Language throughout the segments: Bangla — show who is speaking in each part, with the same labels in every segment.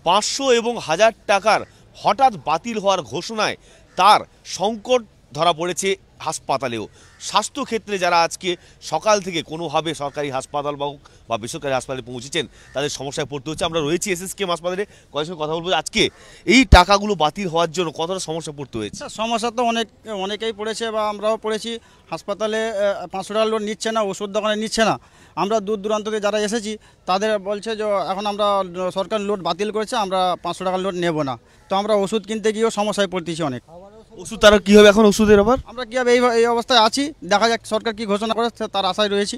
Speaker 1: 500 এবং 1000 টাকার হঠাৎ বাতিল হওয়ার ঘোষণায় তার সংকট ধরা পড়েছে হাসপাতালেও। স্বাস্থ্যক্ষেত্রে যারা আজকে সকাল থেকে কোনোভাবে সরকারি হাসপাতাল বা বেসরকারি হাসপাতালে পৌঁছেছেন তাদের সমস্যায় পড়তে হচ্ছে। আমরা রয়েছি এসএসকেএম হাসপাতালে, কয়েক সঙ্গে কথা বলবো। আজকে এই টাকাগুলো বাতিল হওয়ার জন্য কতটা সমস্যা পড়তে হয়েছে?
Speaker 2: সমস্যা তো অনেকেই পড়েছে বা আমরাও পড়েছি। হাসপাতালে 500 টাকা লোড নিচ্ছে না, ওষুধ দোকানে নিচ্ছে না। আমরা দূর দূরান্ত থেকে যারা এসেছি তাদের বলছে যে এখন আমরা সরকার লোড বাতিল করেছে, আমরা 500 টাকার লোড নেব না। তো আমরা ওষুধ কিনতে গিয়েও সমস্যায় পড়তেছি অনেক।
Speaker 1: ওষুধ তারা কী হবে এখন ওষুধের আবার?
Speaker 2: আমরা কীভাবে এই অবস্থায় আছি, দেখা যাক সরকার কি ঘোষণা করে, তার আশায় রয়েছি।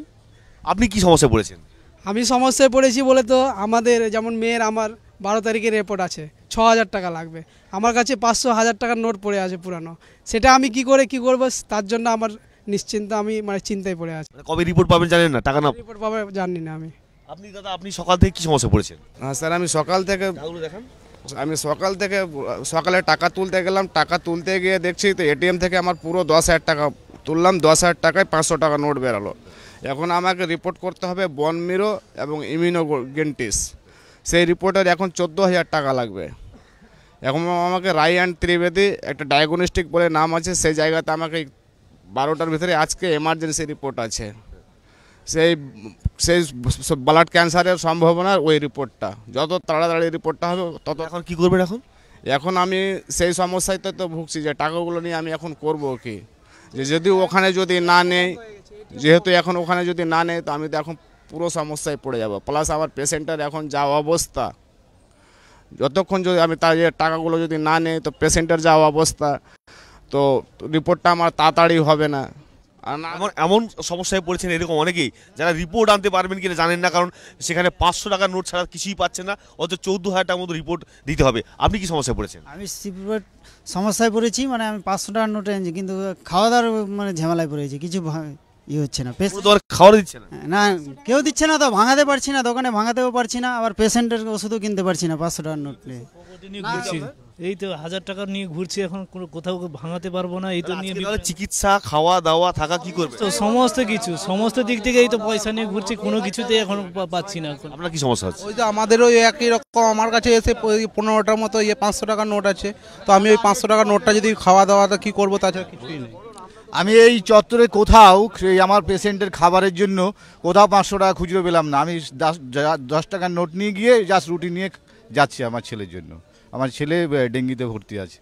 Speaker 1: আপনি কি সমস্যায় পড়েছেন?
Speaker 3: আমি সমস্যায় পড়েছি বলে তো আমাদের যেমন মেয়ের আমার 12 তারিখের রিপোর্ট আছে, 6000 টাকা লাগবে। আমার কাছে 500-1000 টাকার নোট পড়ে আছে পুরানো। সেটা আমি কি করবো তার জন্য আমার নিশ্চিন্ত, আমি চিন্তায় পড়ে আছি।
Speaker 1: কবে রিপোর্ট পাবেন জানেন না? টাকা না
Speaker 3: রিপোর্ট পাবে জানি না আমি।
Speaker 1: আপনি সকাল থেকে কি সমস্যা পড়েছেন?
Speaker 4: হ্যাঁ স্যার, আমি সকাল থেকে সকালে টাকা তুলতে গেলাম। টাকা তুলতে গিয়ে দেখছি তো এটিএম থেকে আমার পুরো 10,000 টাকা তুললাম। 10,000 টাকায় 500 টাকা নোট বেরালো। এখন আমাকে রিপোর্ট করতে হবে বনমিরো এবং ইমিউনোগেন্টিস। সেই রিপোর্টের এখন 14,000 টাকা লাগবে। এখন আমাকে রায় অ্যান্ড ত্রিবেদী একটা ডায়াগনস্টিক বলে নাম আছে, সেই জায়গাতে আমাকে 12টার ভিতরে আজকে এমার্জেন্সি রিপোর্ট আছে। সেই ব্লাড ক্যান্সারের সম্ভাবনা ওই রিপোর্টটা, যত তাড়াতাড়ি রিপোর্টটা হবে তত।
Speaker 1: এখন কি করবেন?
Speaker 4: এখন আমি সেই সমস্যাতে তো ভুগছি যে টাকাগুলো নিয়ে আমি এখন করব কি, যে যদি ওখানে যদি না নেই, যেহেতু এখন ওখানে যদি না নেই তো আমি তো এখন পুরো সমস্যায় পড়ে যাব। প্লাস আমার পেশেন্টের এখন যা অবস্থা, যতক্ষণ যদি আমি তার টাকাগুলো যদি না নেই তো পেশেন্টের যা অবস্থা, তো রিপোর্টটা আমার তাড়াতাড়ি হবে না।
Speaker 1: এমন সমস্যায় পড়েছেন এরকম অনেকেই যারা রিপোর্ট আনতে পারবেন কিনা জানেন না, কারণ সেখানে 500 টাকার নোট ছাড়া কিছুই পাচ্ছেন না, অথচ 14,000 টাকার মতো রিপোর্ট দিতে হবে। আপনি কি সমস্যায় পড়েছেন?
Speaker 5: আমি সমস্যায় পড়েছি, আমি 500 টাকার নোট এনেছি, কিন্তু খাওয়া দাওয়ার ঝামেলায় পড়েছি। কিছু হচ্ছে না,
Speaker 1: খাওয়া দিচ্ছে
Speaker 5: না, কেউ দিচ্ছে না, তো ভাঙাতে পারছি না, দোকানে ভাঙাতেও পারছি না, আবার পেশেন্টের ওষুধও কিনতে পারছি না 500 টাকার নোট নিয়ে।
Speaker 6: এই তো 1000 টাকা নিয়ে ঘুরছি, এখন কোথাও ভাঙাতে পারবো না। এই তো নিয়ে
Speaker 1: চিকিৎসা, খাওয়া দাওয়া, থাকা কি করবে?
Speaker 6: তো সমস্ত দিক থেকে এই তো পয়সা নিয়ে ঘুরছি, কোনো কিছুতে এখন পাচ্ছি না।
Speaker 1: আপনার কি সমস্যা হচ্ছে?
Speaker 7: ওই তো আমাদেরও একই রকম। আমার কাছে এসে 15টার মতো 500 টাকার নোট আছে। তো আমি ওই 500 টাকার নোটটা যদি খাওয়া দাওয়াটা কি করবো, তাছাড়া কিছুই নেই।
Speaker 8: আমি এই চত্বরে কোথাও আমার পেশেন্টের খাবারের জন্য কোথাও 500 টাকা খুচরো পেলাম না। আমি 10 টাকার নোট নিয়ে গিয়ে জাস্ট রুটি নিয়ে যাচ্ছি আমার ছেলের জন্য। আমার ছেলে ডেঙ্গিতে ভর্তি আছে।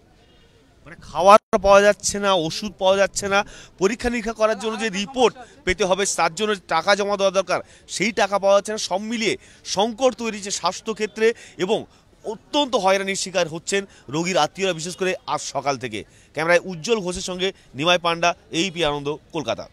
Speaker 1: খাবার পাওয়া যাচ্ছে না, ওষুধ পাওয়া যাচ্ছে না, পরীক্ষা নিরীক্ষা করার জন্য যে রিপোর্ট পেতে হবে তার জন্য টাকা জমা দেওয়া দরকার, সেই টাকা পাওয়া যাচ্ছে না। সব মিলিয়ে সংকট তৈরি হচ্ছে স্বাস্থ্যক্ষেত্রে এবং অত্যন্ত হয়রানির শিকার হচ্ছেন রোগীর আত্মীয়রা, বিশেষ করে আজ সকাল থেকে। ক্যামেরায় উজ্জ্বল ঘোষের সঙ্গে নিমাই পান্ডা, AEP আনন্দ, কলকাতা।